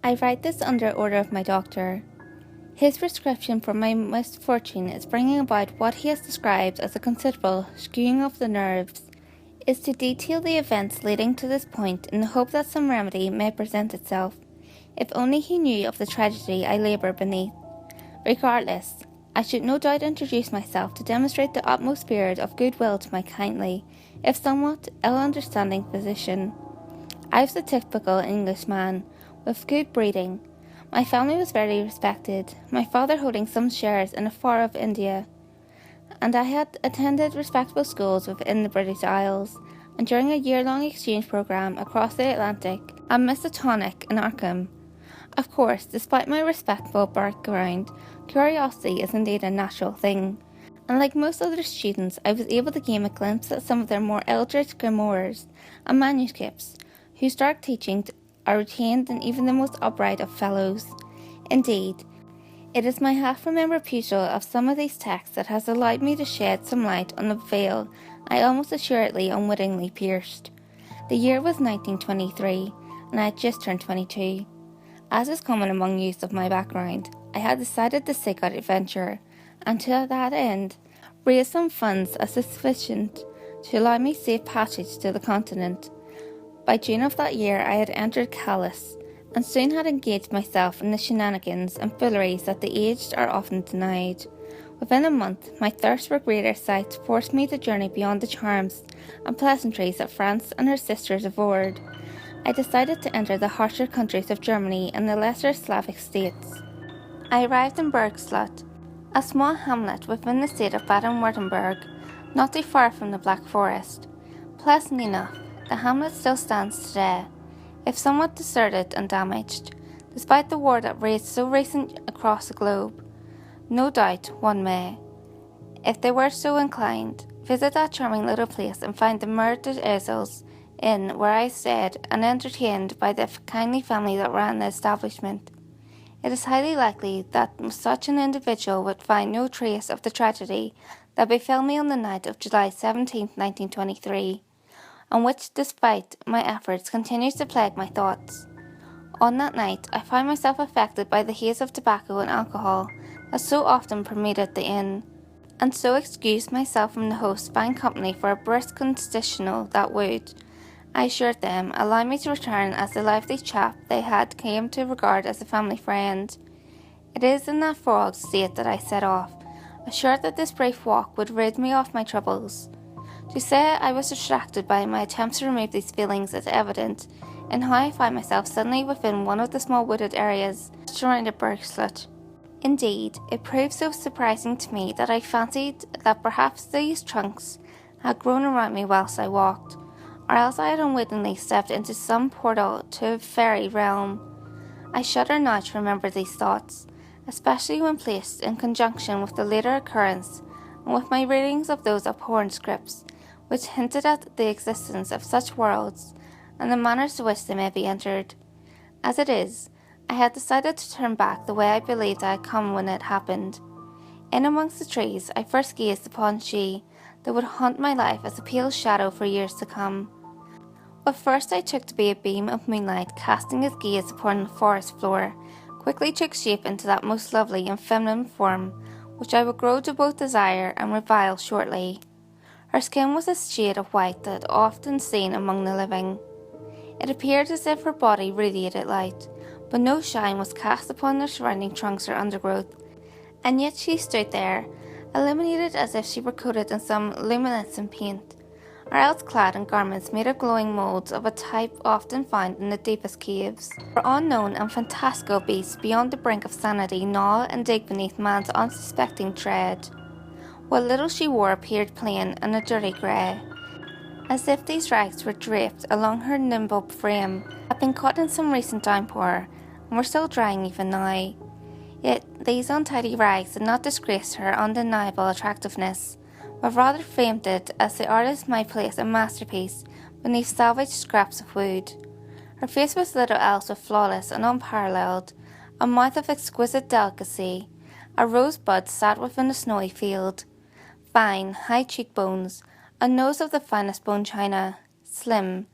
I write this under order of my doctor. His prescription for my misfortune is bringing about what he has described as a considerable skewing of the nerves, is to detail the events leading to this point in the hope that some remedy may present itself, if only he knew of the tragedy I labour beneath. Regardless, I should no doubt introduce myself to demonstrate the utmost spirit of goodwill to my kindly, if somewhat ill-understanding physician. I was the typical Englishman, with good breeding. My family was very respected, my father holding some shares in a far-off India, and I had attended respectable schools within the British Isles, and during a year-long exchange programme across the Atlantic, I missed a tonic in Arkham. Of course, despite my respectable background, curiosity is indeed a natural thing, and like most other students, I was able to gain a glimpse at some of their more eldritch grimoires and manuscripts, whose dark teachings are retained in even the most upright of fellows. Indeed, it is my half-remembered perusal of some of these texts that has allowed me to shed some light on the veil I almost assuredly unwittingly pierced. The year was 1923, and I had just turned 22. As is common among youths of my background, I had decided to seek out adventure, and to that end, raise some funds as sufficient to allow me safe passage to the continent. By June of that year I had entered Callus, and soon had engaged myself in the shenanigans and fooleries that the aged are often denied. Within a month, my thirst for greater sights forced me to journey beyond the charms and pleasantries that France and her sisters adored. I decided to enter the harsher countries of Germany and the lesser Slavic states. I arrived in Bergslot, a small hamlet within the state of Baden-Württemberg, not too far from the Black Forest. Pleasant enough, the hamlet still stands today, if somewhat deserted and damaged, despite the war that raged so recent across the globe. No doubt one may, if they were so inclined, visit that charming little place and find the Murdered Easels Inn where I stayed and entertained by the kindly family that ran the establishment. It is highly likely that such an individual would find no trace of the tragedy that befell me on the night of July 17, 1923, and which, despite my efforts, continues to plague my thoughts. On that night, I found myself affected by the haze of tobacco and alcohol that so often permeated the inn, and so excused myself from the host's fine company for a brisk constitutional that would, I assured them, allow me to return as the lively chap they had come to regard as a family friend. It is in that fogged state that I set off, assured that this brief walk would rid me of my troubles. To say I was distracted by my attempts to remove these feelings is evident in how I found myself suddenly within one of the small wooded areas surrounding Bergslot. Indeed, it proved so surprising to me that I fancied that perhaps these trunks had grown around me whilst I walked, or else I had unwittingly stepped into some portal to a fairy realm. I shudder now to remember these thoughts, especially when placed in conjunction with the later occurrence and with my readings of those abhorrent scripts, which hinted at the existence of such worlds and the manners to which they may be entered. As it is, I had decided to turn back the way I believed I had come when it happened. In amongst the trees, I first gazed upon she that would haunt my life as a pale shadow for years to come. What first I took to be a beam of moonlight casting its gaze upon the forest floor, quickly took shape into that most lovely and feminine form, which I would grow to both desire and revile shortly. Her skin was a shade of white that is often seen among the living. It appeared as if her body radiated light, but no shine was cast upon the surrounding trunks or undergrowth, and yet she stood there, illuminated as if she were coated in some luminescent paint, or else clad in garments made of glowing moulds of a type often found in the deepest caves. For unknown and fantastical beasts beyond the brink of sanity gnaw and dig beneath man's unsuspecting tread. What little she wore appeared plain and a dirty grey, as if these rags were draped along her nimble frame, had been caught in some recent downpour, and were still drying even now. Yet these untidy rags did not disgrace her undeniable attractiveness, but rather framed it as the artist might place a masterpiece beneath salvaged scraps of wood. Her face was little else but flawless and unparalleled, a mouth of exquisite delicacy, a rosebud sat within a snowy field, fine, high cheekbones, a nose of the finest bone china, slim,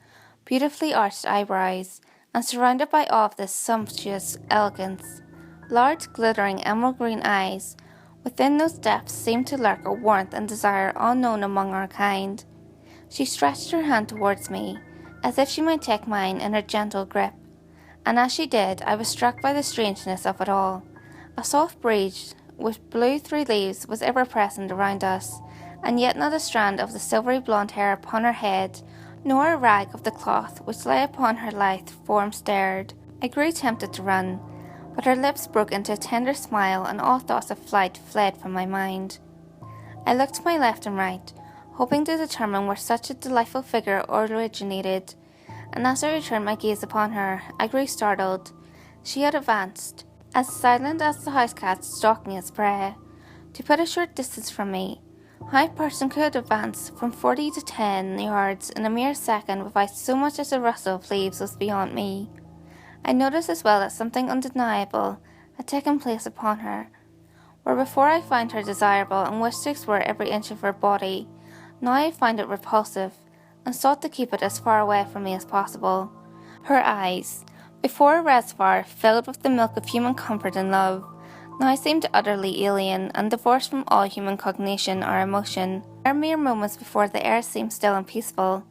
beautifully arched eyebrows, and surrounded by all of this sumptuous elegance. Large, glittering emerald green eyes within those depths seemed to lurk a warmth and desire unknown among our kind. She stretched her hand towards me, as if she might take mine in her gentle grip, and as she did, I was struck by the strangeness of it all. A soft breeze which blew through leaves was ever present around us, and yet not a strand of the silvery blonde hair upon her head, nor a rag of the cloth which lay upon her lithe form stirred. I grew tempted to run, but her lips broke into a tender smile, and all thoughts of flight fled from my mind. I looked to my left and right, hoping to determine where such a delightful figure originated, and as I returned my gaze upon her, I grew startled. She had advanced, as silent as the house cat stalking its prey, to put a short distance from me. How a person could advance from 40 to 10 yards in a mere second without so much as a rustle of leaves was beyond me. I noticed as well that something undeniable had taken place upon her. Where before I found her desirable and wished to explore every inch of her body, now I found it repulsive, and sought to keep it as far away from me as possible. Her eyes, before a reservoir filled with the milk of human comfort and love, now seemed utterly alien and divorced from all human cognition or emotion. Where mere moments before the air seemed still and peaceful,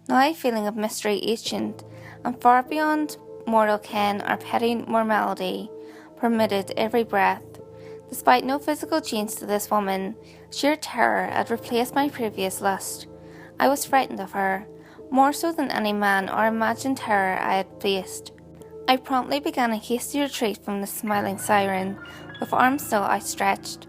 now a feeling of mystery ancient, and far beyond mortal ken or petty normality, permitted every breath. Despite no physical change to this woman, sheer terror had replaced my previous lust. I was frightened of her, more so than any man or imagined terror I had faced. I promptly began a hasty retreat from the smiling siren, with arms still outstretched.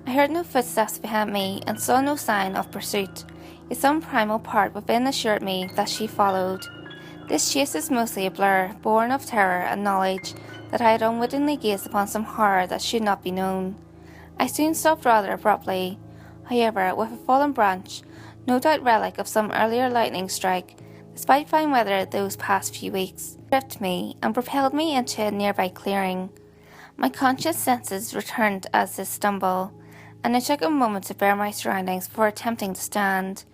I heard no footsteps behind me and saw no sign of pursuit, yet some primal part within assured me that she followed. This chase is mostly a blur, born of terror and knowledge that I had unwittingly gazed upon some horror that should not be known. I soon stopped rather abruptly, however, with a fallen branch, no doubt relic of some earlier lightning strike, despite fine weather those past few weeks, gripped me and propelled me into a nearby clearing. My conscious senses returned as this stumble, and it took a moment to bear my surroundings before attempting to stand.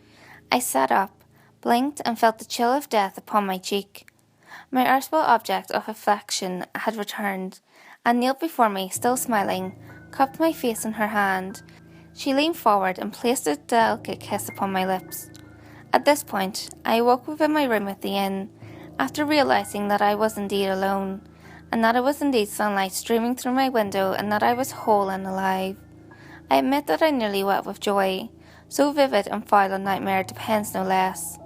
I sat up, blinked, and felt the chill of death upon my cheek. My erstwhile object of affection had returned, and knelt before me, still smiling, cupped my face in her hand. She leaned forward and placed a delicate kiss upon my lips. At this point, I awoke within my room at the inn, after realizing that I was indeed alone, and that it was indeed sunlight streaming through my window, and that I was whole and alive. I admit that I nearly wept with joy. So vivid and foul a nightmare depends no less.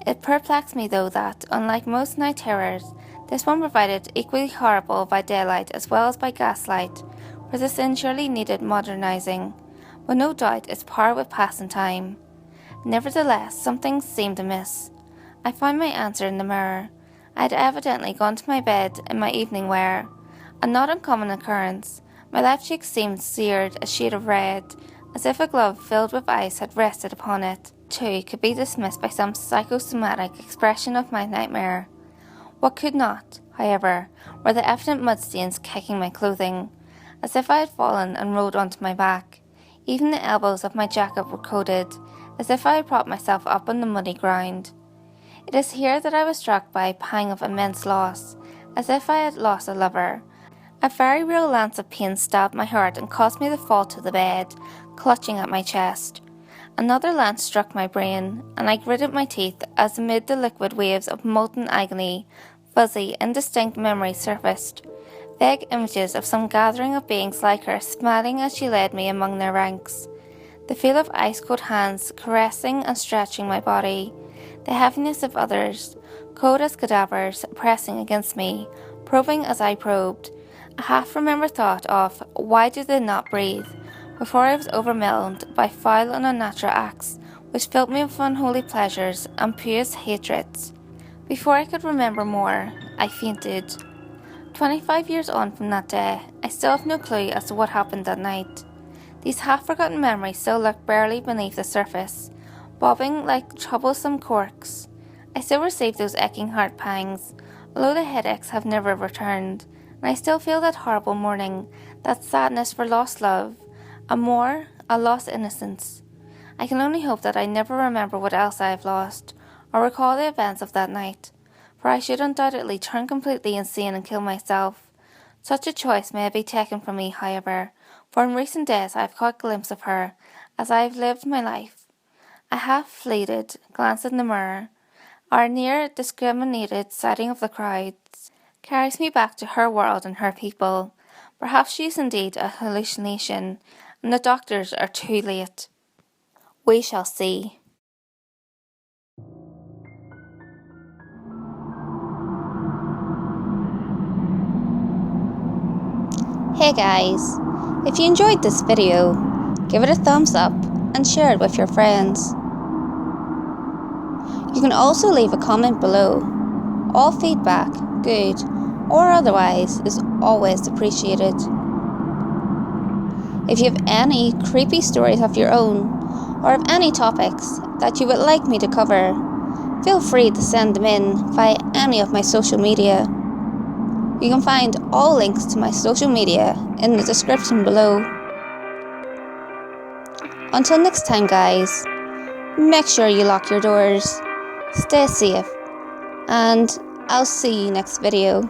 It perplexed me though that, unlike most night terrors, this one provided equally horrible by daylight as well as by gaslight, for this inn surely needed modernizing, but no doubt its power would pass in time. Nevertheless, something seemed amiss. I found my answer in the mirror. I had evidently gone to my bed in my evening wear, a not uncommon occurrence. My left cheek seemed seared a shade of red, as if a glove filled with ice had rested upon it. Too could be dismissed by some psychosomatic expression of my nightmare. What could not, however, were the evident mud stains kicking my clothing, as if I had fallen and rolled onto my back. Even the elbows of my jacket were coated, as if I had propped myself up on the muddy ground. It is here that I was struck by a pang of immense loss, as if I had lost a lover. A very real lance of pain stabbed my heart and caused me to fall to the bed, clutching at my chest. Another lance struck my brain, and I gritted my teeth as amid the liquid waves of molten agony, fuzzy, indistinct memories surfaced. Vague images of some gathering of beings like her smiling as she led me among their ranks. The feel of ice-cold hands caressing and stretching my body. The heaviness of others, cold as cadavers, pressing against me, probing as I probed. A half-remembered thought of, why do they not breathe, before I was overwhelmed by foul and unnatural acts, which filled me with unholy pleasures and pious hatreds. Before I could remember more, I fainted. 25 years on from that day, I still have no clue as to what happened that night. These half-forgotten memories still lurk barely beneath the surface, bobbing like troublesome corks. I still receive those aching heart pangs, although the headaches have never returned, and I still feel that horrible mourning, that sadness for lost love, and more, a lost innocence. I can only hope that I never remember what else I have lost, or recall the events of that night, for I should undoubtedly turn completely insane and kill myself. Such a choice may be taken from me, however, for in recent days I have caught a glimpse of her as I have lived my life. A half-fleeted glance in the mirror, or near discriminated sighting of the crowds, carries me back to her world and her people. Perhaps she is indeed a hallucination, and the doctors are too late. We shall see. Hey guys, if you enjoyed this video, give it a thumbs up and share it with your friends. You can also leave a comment below. All feedback, good or otherwise, is always appreciated. If you have any creepy stories of your own, or of any topics that you would like me to cover, feel free to send them in via any of my social media. You can find all links to my social media in the description below. Until next time guys, make sure you lock your doors, stay safe, and I'll see you next video.